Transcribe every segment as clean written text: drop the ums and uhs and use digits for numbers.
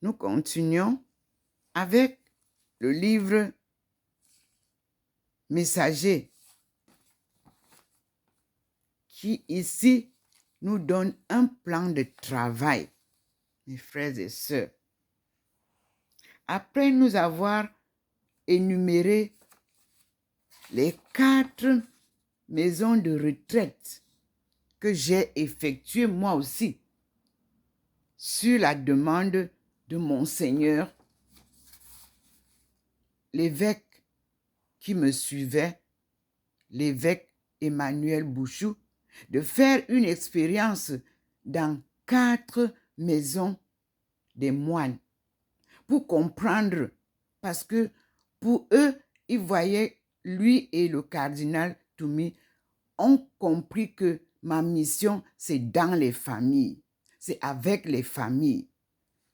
Nous continuons avec le livre Messager qui ici nous donne un plan de travail, mes frères et sœurs. Après nous avoir énuméré les 4 maisons de retraite que j'ai effectuées moi aussi sur la demande de Monseigneur, l'évêque qui me suivait, l'évêque Emmanuel Bouchou, de faire une expérience dans 4 maisons des moines pour comprendre, parce que pour eux, ils voyaient, lui et le cardinal Toumi ont compris que ma mission, c'est dans les familles, c'est avec les familles.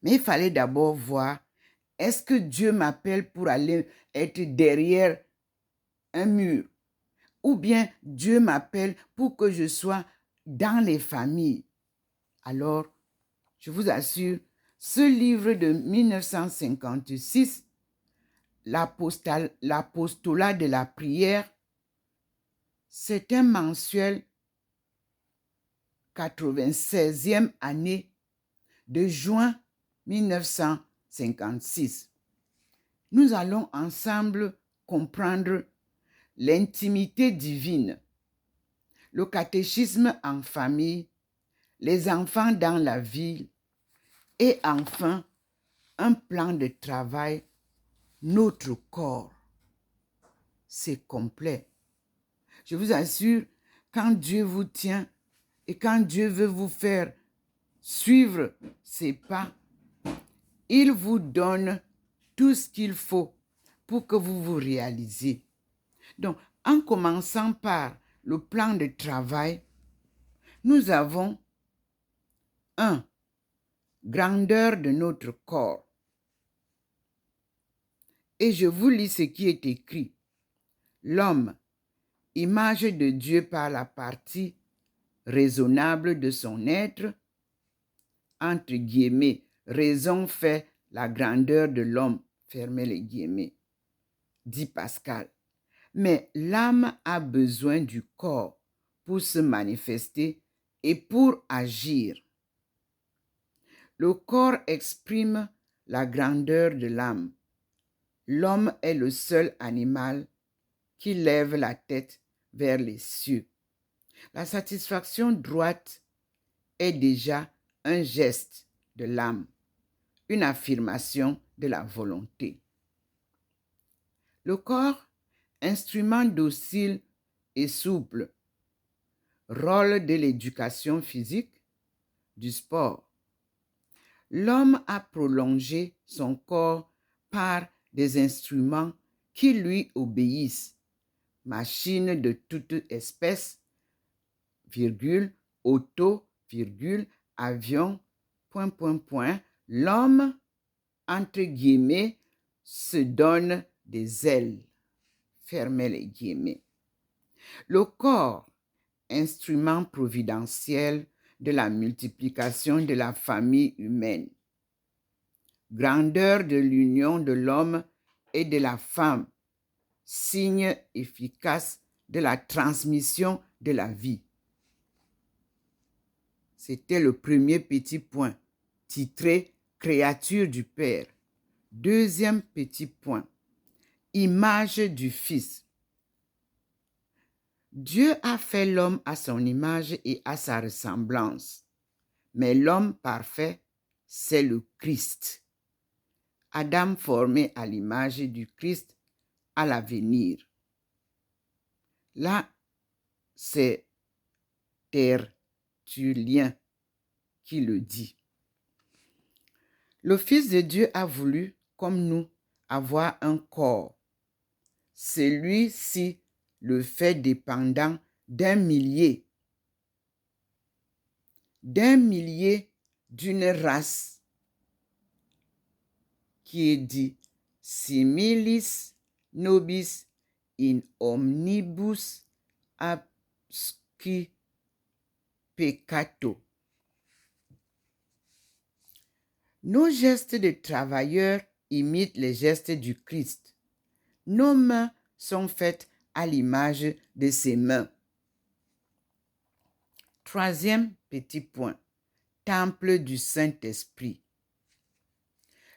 Mais il fallait d'abord voir, est-ce que Dieu m'appelle pour aller être derrière un mur? Ou bien Dieu m'appelle pour que je sois dans les familles? Alors, je vous assure, ce livre de 1956, l'apostolat de la prière, c'est un mensuel 96e année de juin 1956. Nous allons ensemble comprendre l'intimité divine, le catéchisme en famille, les enfants dans la ville et enfin un plan de travail, notre corps. C'est complet. Je vous assure, quand Dieu vous tient et quand Dieu veut vous faire suivre ses pas, il vous donne tout ce qu'il faut pour que vous vous réalisiez. Donc, en commençant par le plan de travail, nous avons 1. Grandeur de notre corps. Et je vous lis ce qui est écrit. L'homme, image de Dieu par la partie raisonnable de son être, entre guillemets, raison fait la grandeur de l'homme, fermez les guillemets, dit Pascal. Mais l'âme a besoin du corps pour se manifester et pour agir. Le corps exprime la grandeur de l'âme. L'homme est le seul animal qui lève la tête vers les cieux. La satisfaction droite est déjà un geste de l'âme, une affirmation de la volonté. Le corps, instrument docile et souple, rôle de l'éducation physique, du sport. L'homme a prolongé son corps par des instruments qui lui obéissent, machines de toute espèce, virgule, auto, virgule, avion, point, point, point. L'homme, entre guillemets, se donne des ailes, fermez les guillemets. Le corps, instrument providentiel de la multiplication de la famille humaine. Grandeur de l'union de l'homme et de la femme, signe efficace de la transmission de la vie. C'était le premier petit point, titré « Créature du Père ». Deuxième petit point, image du Fils. Dieu a fait l'homme à son image et à sa ressemblance, mais l'homme parfait, c'est le Christ. Adam formé à l'image du Christ à l'avenir. Là, c'est Tertullien qui le dit. Le Fils de Dieu a voulu, comme nous, avoir un corps. Celui-ci le fait dépendant d'un millier d'une race qui est dit similis nobis in omnibus absqui peccato. Nos gestes de travailleurs imitent les gestes du Christ. Nos mains sont faites à l'image de ses mains. Troisième petit point, temple du Saint-Esprit.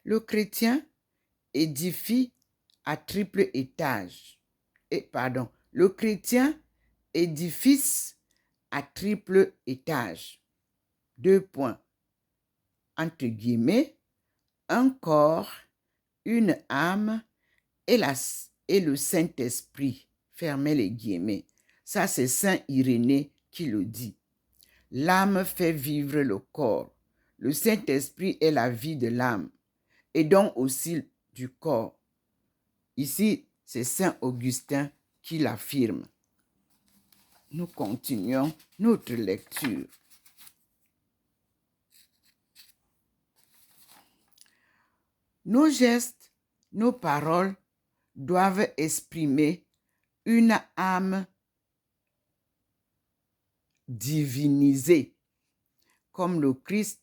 Le chrétien édifie à triple étage. Le chrétien édifice à triple étage. 2 points. Entre guillemets, un corps, une âme et le Saint-Esprit. Fermez les guillemets. Ça, c'est Saint Irénée qui le dit. L'âme fait vivre le corps. Le Saint-Esprit est la vie de l'âme et donc aussi du corps. Ici, c'est Saint Augustin qui l'affirme. Nous continuons notre lecture. Nos gestes, nos paroles doivent exprimer une âme divinisée. Comme le Christ,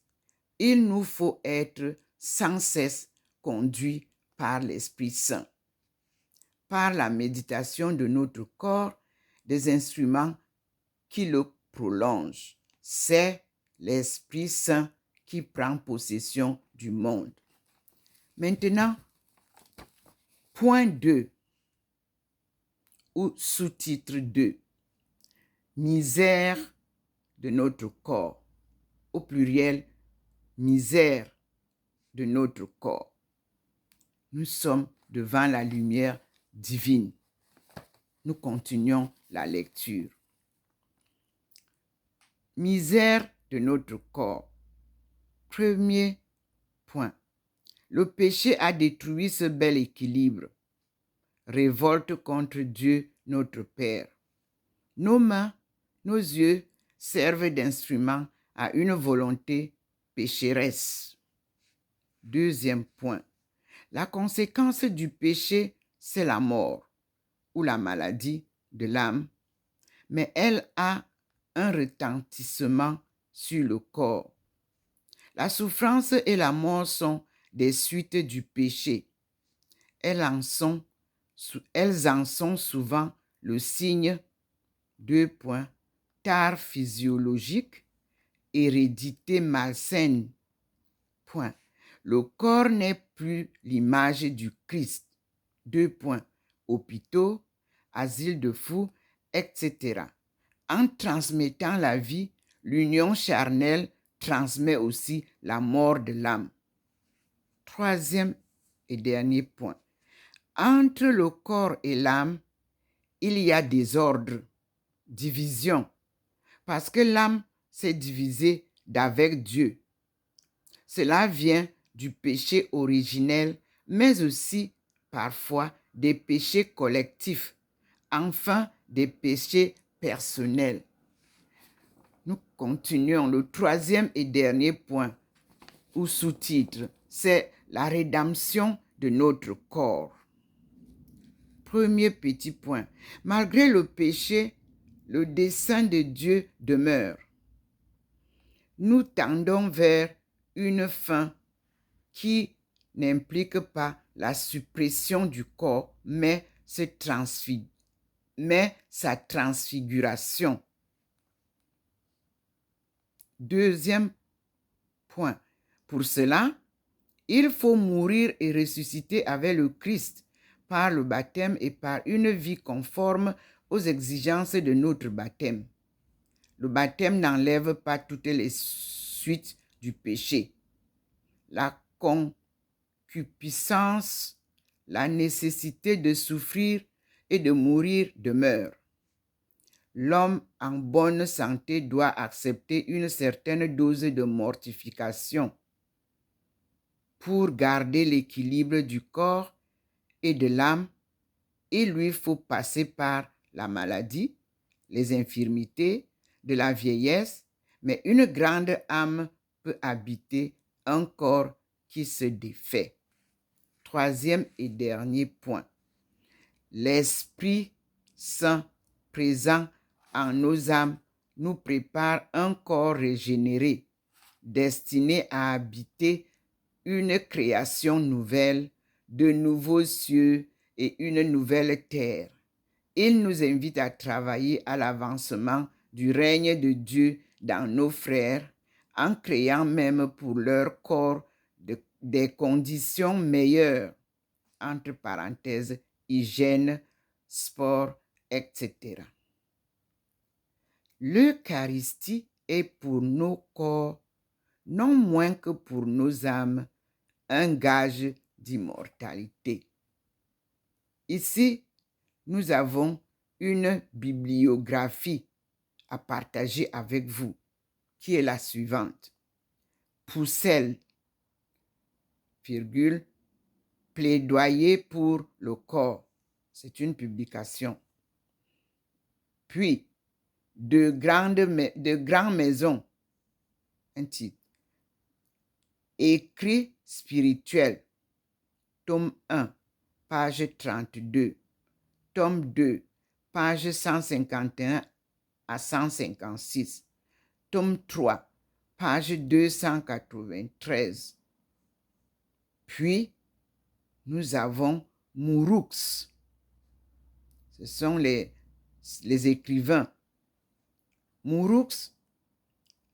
il nous faut être sans cesse conduits par l'Esprit Saint. Par la méditation de notre corps, des instruments qui le prolongent. C'est l'Esprit Saint qui prend possession du monde. Maintenant, point 2 ou sous-titre 2, misère de notre corps. Au pluriel, misère de notre corps. Nous sommes devant la lumière divine. Nous continuons la lecture. Misère de notre corps. Premier point. Le péché a détruit ce bel équilibre. Révolte contre Dieu notre Père. Nos mains, nos yeux servent d'instruments à une volonté pécheresse. Deuxième point. La conséquence du péché, c'est la mort ou la maladie de l'âme, mais elle a un retentissement sur le corps. La souffrance et la mort sont des suites du péché. Elles en sont souvent le signe. 2 points. Tare physiologique, hérédité malsaine. Point. Le corps n'est plus l'image du Christ. 2 points. Hôpitaux, asiles de fous, etc. En transmettant la vie, l'union charnelle transmet aussi la mort de l'âme. Troisième et dernier point. Entre le corps et l'âme, il y a désordre, division, parce que l'âme s'est divisée d'avec Dieu. Cela vient du péché originel, mais aussi parfois des péchés collectifs, enfin des péchés personnels. Nous continuons. Le troisième et dernier point ou sous-titre, c'est la rédemption de notre corps. Premier petit point. Malgré le péché, le dessein de Dieu demeure. Nous tendons vers une fin qui n'implique pas la suppression du corps, mais sa transfiguration. Deuxième point. Pour cela, il faut mourir et ressusciter avec le Christ par le baptême et par une vie conforme aux exigences de notre baptême. Le baptême n'enlève pas toutes les suites du péché. La concupiscence, la nécessité de souffrir et de mourir demeurent. L'homme en bonne santé doit accepter une certaine dose de mortification pour garder l'équilibre du corps et de l'âme. Il lui faut passer par la maladie, les infirmités, de la vieillesse, mais une grande âme peut habiter un corps qui se défait. Troisième et dernier point. L'Esprit Saint présent en nos âmes nous prépare un corps régénéré, destiné à habiter une création nouvelle, de nouveaux cieux et une nouvelle terre. Il nous invite à travailler à l'avancement du règne de Dieu dans nos frères, en créant même pour leur corps des conditions meilleures, entre parenthèses, hygiène, sport, etc. L'Eucharistie est pour nos corps, non moins que pour nos âmes, un gage d'immortalité. Ici, nous avons une bibliographie à partager avec vous, qui est la suivante. Poussel, virgule, plaidoyer pour le corps. C'est une publication. Puis, de grandes maisons, un titre. Écrit spirituel, tome 1, page 32. Tome 2, page 151 à 156. Tome 3, page 293. Puis, nous avons Mouroux. Ce sont les écrivains. Mouroux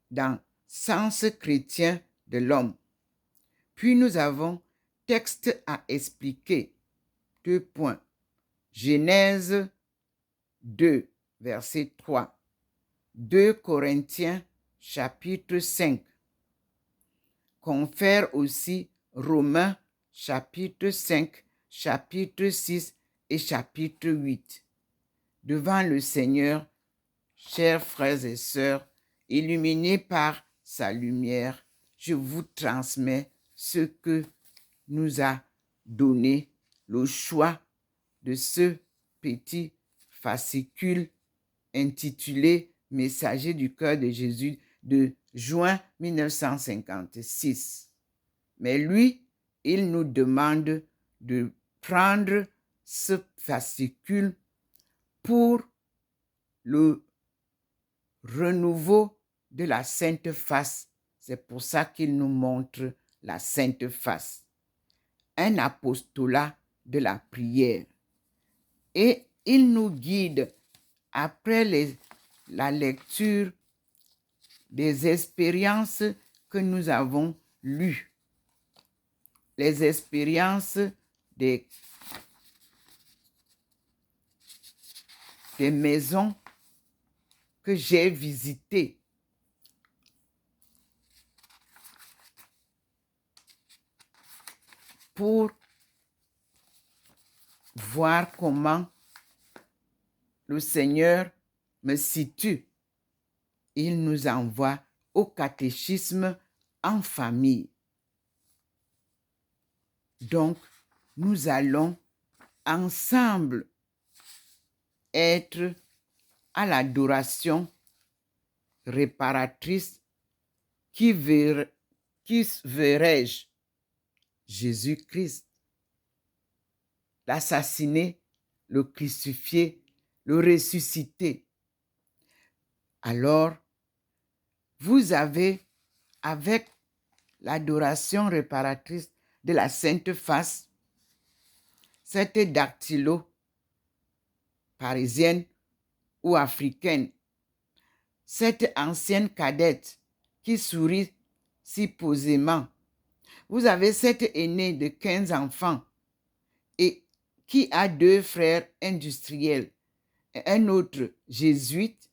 dans Sens chrétien de l'homme. Puis nous avons Texte à expliquer. 2 points. Genèse 2, verset 3. 2 Corinthiens, chapitre 5. Confère aussi Romains, chapitre 5, chapitre 6 et chapitre 8. Devant le Seigneur, chers frères et sœurs, illuminés par sa lumière, je vous transmets ce que nous a donné le choix de ce petit fascicule intitulé Messager du cœur de Jésus de juin 1956. Mais lui, il nous demande de prendre ce fascicule pour le renouveau de la Sainte Face. C'est pour ça qu'il nous montre la Sainte Face. Un apostolat de la prière. Et il nous guide après la lecture des expériences que nous avons lues. Les expériences des maisons que j'ai visitées. Pour voir comment le Seigneur me situe. Il nous envoie au catéchisme en famille. Donc, nous allons ensemble être à l'adoration réparatrice. Qui verrai-je? Jésus-Christ. L'assassiné, le crucifié, le ressuscité. Alors, vous avez, avec l'adoration réparatrice de la Sainte Face, cette dactylo parisienne ou africaine, cette ancienne cadette qui sourit si posément. Vous avez cette aînée de 15 enfants et qui a 2 frères industriels et un autre jésuite,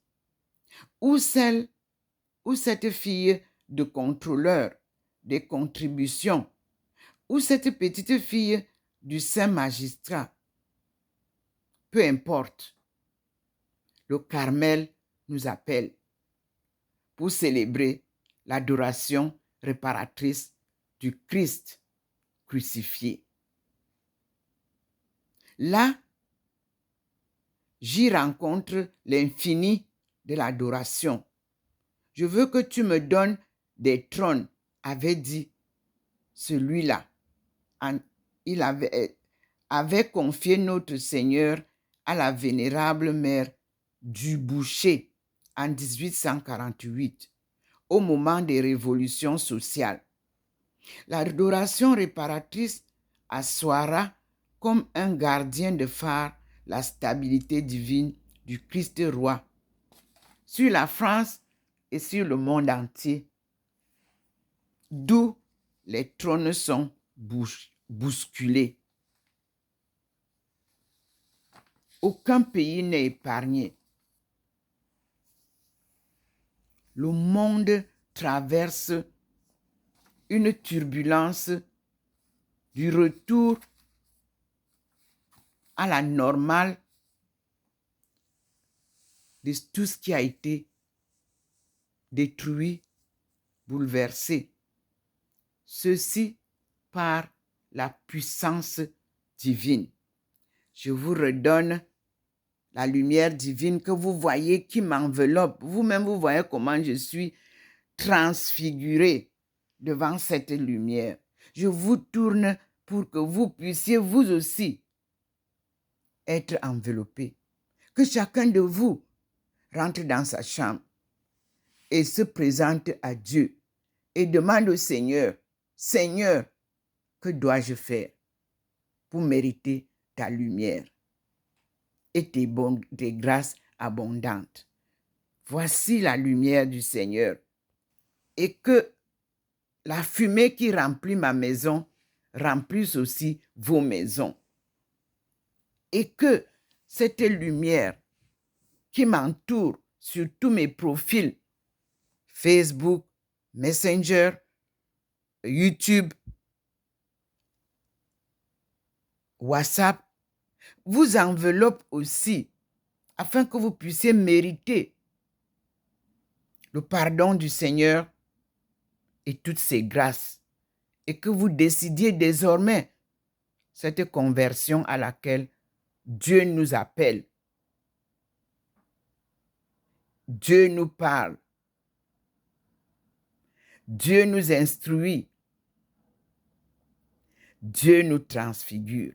ou cette fille de contrôleur des contributions, ou cette petite fille du saint magistrat. Peu importe. Le Carmel nous appelle pour célébrer l'adoration réparatrice du Christ crucifié. Là, j'y rencontre l'infini de l'adoration. Je veux que tu me donnes des trônes, avait dit celui-là. Il avait confié notre Seigneur à la vénérable mère Dubouché en 1848, au moment des révolutions sociales. L'adoration réparatrice assoira comme un gardien de phare la stabilité divine du Christ roi sur la France et sur le monde entier, d'où les trônes sont bousculés. Aucun pays n'est épargné. Le monde traverse une turbulence du retour à la normale de tout ce qui a été détruit, bouleversé. Ceci par la puissance divine. Je vous redonne la lumière divine que vous voyez qui m'enveloppe. Vous-même, vous voyez comment je suis transfiguré devant cette lumière. Je vous tourne pour que vous puissiez vous aussi être enveloppé. Que chacun de vous rentre dans sa chambre et se présente à Dieu et demande au Seigneur, Seigneur, que dois-je faire pour mériter ta lumière et tes grâces abondantes? Voici la lumière du Seigneur. Et que la fumée qui remplit ma maison remplisse aussi vos maisons. Et que cette lumière qui m'entoure sur tous mes profils, Facebook, Messenger, YouTube, WhatsApp, vous enveloppe aussi afin que vous puissiez mériter le pardon du Seigneur et toutes ses grâces, et que vous décidiez désormais cette conversion à laquelle Dieu nous appelle. Dieu nous parle. Dieu nous instruit. Dieu nous transfigure.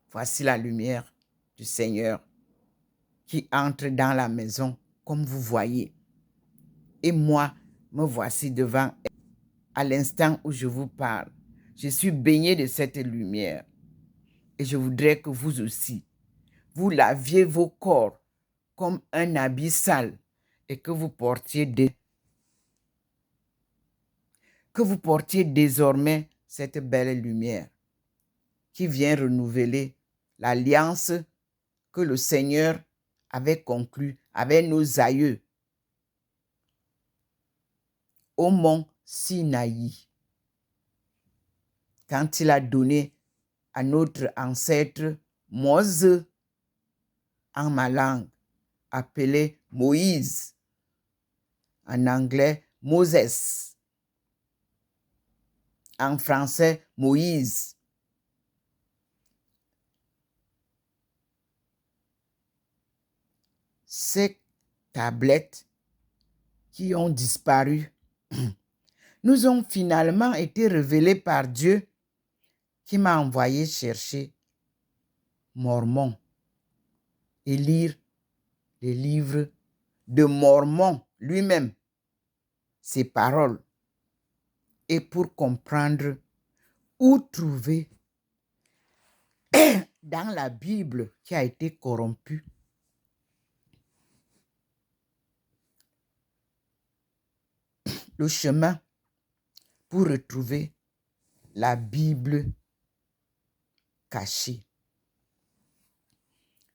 Voici la lumière du Seigneur qui entre dans la maison comme vous voyez. Et moi, me voici devant elle. À l'instant où je vous parle, je suis baigné de cette lumière. Et je voudrais que vous aussi, vous laviez vos corps comme un habit sale et que vous portiez désormais cette belle lumière qui vient renouveler l'alliance que le Seigneur avait conclue avec nos aïeux au mont Sinaï, quand il a donné à notre ancêtre Moïse, en ma langue, appelé Moïse, en anglais Moses, en français Moïse. Ces tablettes qui ont disparu nous ont finalement été révélées par Dieu qui m'a envoyé chercher Mormon et lire les livres de Mormon lui-même, ses paroles, et pour comprendre où trouver dans la Bible qui a été corrompue le chemin pour retrouver la Bible cachée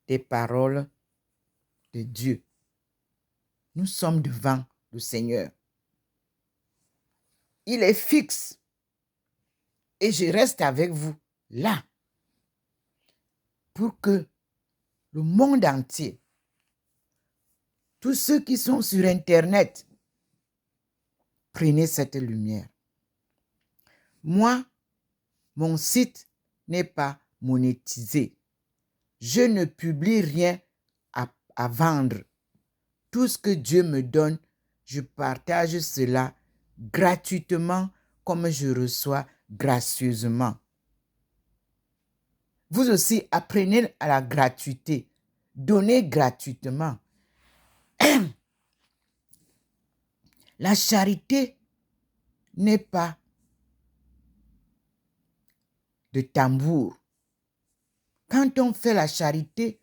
des paroles de Dieu. Nous sommes devant le Seigneur. Il est fixe et je reste avec vous là pour que le monde entier, tous ceux qui sont sur Internet, prenez cette lumière. Moi, mon site n'est pas monétisé. Je ne publie rien à vendre. Tout ce que Dieu me donne, je partage cela gratuitement comme je reçois gracieusement. Vous aussi, apprenez à la gratuité. Donnez gratuitement. La charité n'est pas de tambour. Quand on fait la charité,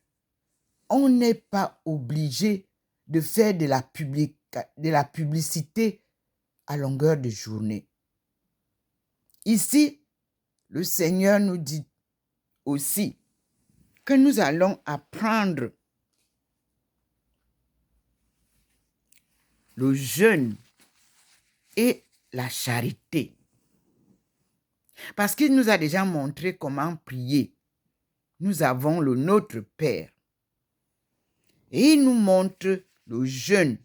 on n'est pas obligé de faire de la publicité à longueur de journée. Ici, le Seigneur nous dit aussi que nous allons apprendre le jeûne et la charité. Parce qu'il nous a déjà montré comment prier. Nous avons le Notre Père. Et il nous montre le jeûne.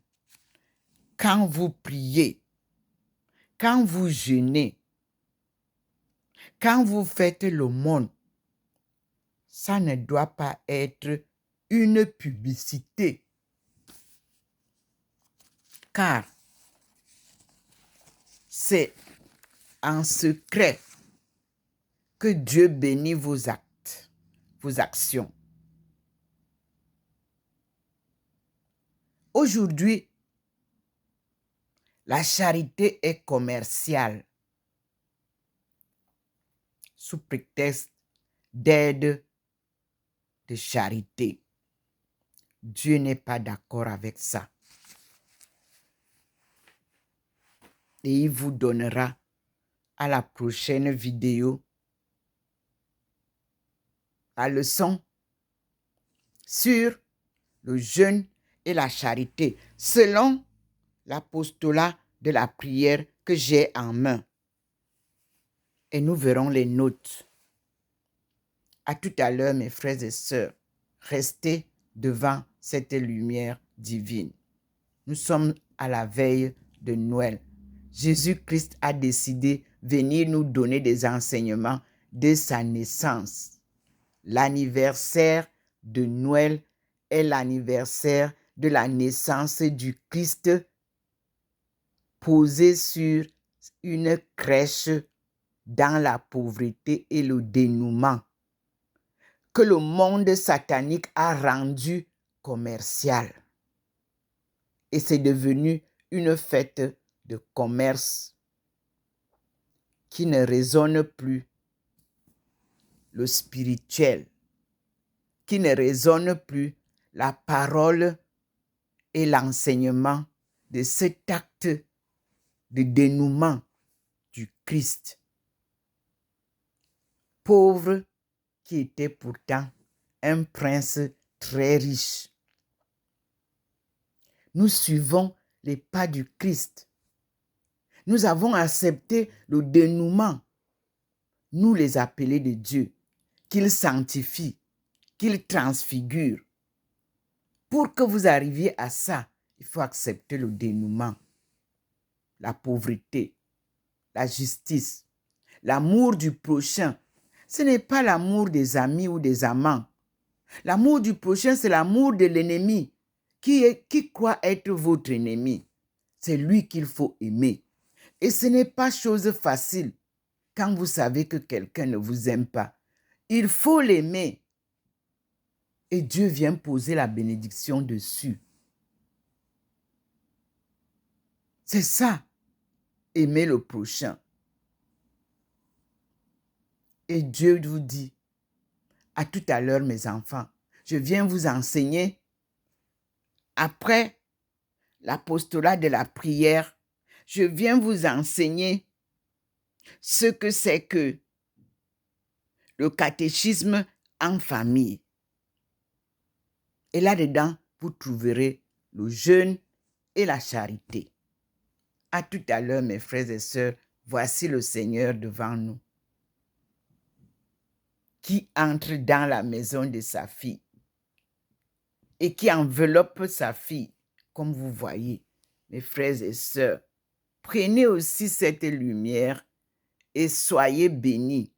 Quand vous priez, quand vous jeûnez, quand vous faites l'aumône, ça ne doit pas être une publicité. Car c'est en secret que Dieu bénit vos actes, vos actions. Aujourd'hui, la charité est commerciale sous prétexte d'aide de charité. Dieu n'est pas d'accord avec ça. Et il vous donnera à la prochaine vidéo la leçon sur le jeûne et la charité selon l'apostolat de la prière que j'ai en main. Et nous verrons les notes. À tout à l'heure, mes frères et sœurs. Restez devant cette lumière divine. Nous sommes à la veille de Noël. Jésus-Christ a décidé de venir nous donner des enseignements de sa naissance. L'anniversaire de Noël est l'anniversaire de la naissance du Christ posé sur une crèche dans la pauvreté et le dénouement que le monde satanique a rendu commercial. Et c'est devenu une fête de commerce qui ne résonne plus le spirituel, qui ne résonne plus la parole et l'enseignement de cet acte de dénouement du Christ. Pauvre qui était pourtant un prince très riche. Nous suivons les pas du Christ. Nous avons accepté le dénouement, nous les appelés de Dieu, qu'il sanctifie, qu'il transfigure. Pour que vous arriviez à ça, il faut accepter le dénouement, la pauvreté, la justice, l'amour du prochain. Ce n'est pas l'amour des amis ou des amants. L'amour du prochain, c'est l'amour de l'ennemi qui croit être votre ennemi. C'est lui qu'il faut aimer. Et ce n'est pas chose facile quand vous savez que quelqu'un ne vous aime pas. Il faut l'aimer. Et Dieu vient poser la bénédiction dessus. C'est ça, aimer le prochain. Et Dieu vous dit, à tout à l'heure mes enfants, je viens vous enseigner, après l'apostolat de la prière, je viens vous enseigner ce que c'est que le catéchisme en famille. Et là-dedans, vous trouverez le jeûne et la charité. À tout à l'heure, mes frères et sœurs, voici le Seigneur devant nous, qui entre dans la maison de sa fille et qui enveloppe sa fille, comme vous voyez, mes frères et sœurs. Prenez aussi cette lumière et soyez bénis